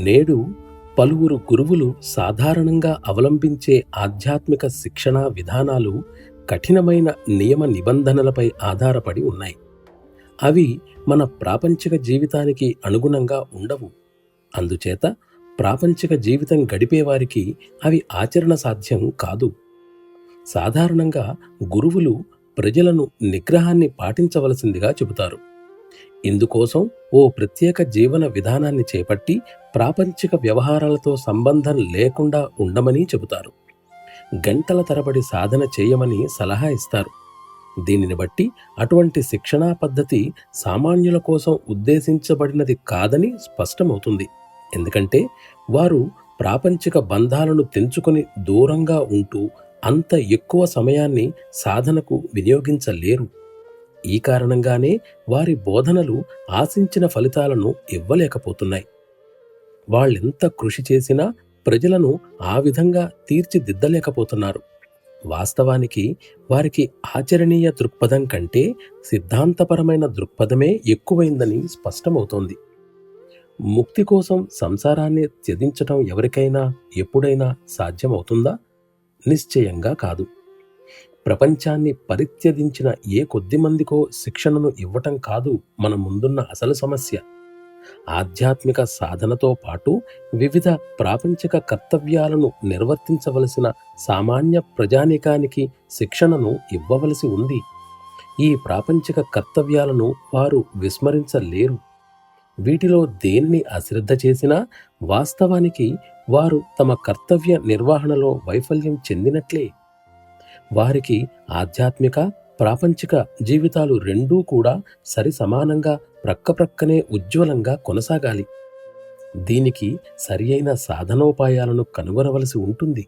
నేడు పలువురు గురువులు సాధారణంగా అవలంబించే ఆధ్యాత్మిక శిక్షణా విధానాలు కఠినమైన నియమ నిబంధనలపై ఆధారపడి ఉన్నాయి. అవి మన ప్రాపంచిక జీవితానికి అనుగుణంగా ఉండవు. అందుచేత ప్రాపంచిక జీవితం గడిపేవారికి అవి ఆచరణ సాధ్యం కాదు. సాధారణంగా గురువులు ప్రజలను నిగ్రహాన్ని పాటించవలసిందిగా చెబుతారు. ఇందుకోసం ఓ ప్రత్యేక జీవన విధానాన్ని చేపట్టి ప్రాపంచిక వ్యవహారాలతో సంబంధం లేకుండా ఉండమని చెబుతారు. గంటల తరబడి సాధన చేయమని సలహా ఇస్తారు. దీనిని బట్టి అటువంటి శిక్షణా పద్ధతి సామాన్యుల కోసం ఉద్దేశించబడినది కాదని స్పష్టమవుతుంది. ఎందుకంటే వారు ప్రాపంచిక బంధాలను తెంచుకొని దూరంగా ఉంటూ అంత ఎక్కువ సమయాన్ని సాధనకు వినియోగించలేరు. ఈ కారణంగానే వారి బోధనలు ఆశించిన ఫలితాలను ఇవ్వలేకపోతున్నాయి. వాళ్ళెంత కృషి చేసినా ప్రజలను ఆ విధంగా తీర్చిదిద్దలేకపోతున్నారు. వాస్తవానికి వారికి ఆచరణీయ దృక్పథం కంటే సిద్ధాంతపరమైన దృక్పథమే ఎక్కువైందని స్పష్టమవుతోంది. ముక్తి కోసం సంసారాన్ని త్యజించటం ఎవరికైనా ఎప్పుడైనా సాధ్యమవుతుందా? నిశ్చయంగా కాదు. ప్రపంచాన్ని పరిత్యజించిన ఏ కొద్దిమందికో శిక్షణను ఇవ్వటం కాదు మన ముందున్న అసలు సమస్య. ఆధ్యాత్మిక సాధనతో పాటు వివిధ ప్రాపంచిక కర్తవ్యాలను నిర్వర్తించవలసిన సామాన్య ప్రజానీకానికి శిక్షణను ఇవ్వవలసి ఉంది. ఈ ప్రాపంచిక కర్తవ్యాలను వారు విస్మరించలేరు. వీటిలో దేనిని అశ్రద్ధ చేసినా వాస్తవానికి వారు తమ కర్తవ్య నిర్వహణలో వైఫల్యం చెందినట్లే. వారికి ఆధ్యాత్మిక, ప్రాపంచిక జీవితాలు రెండూ కూడా సరి సమానంగా ప్రక్కప్రక్కనే ఉజ్వలంగా కొనసాగాలి. దీనికి సరియైన సాధనోపాయాలను కనుగొనవలసి ఉంటుంది.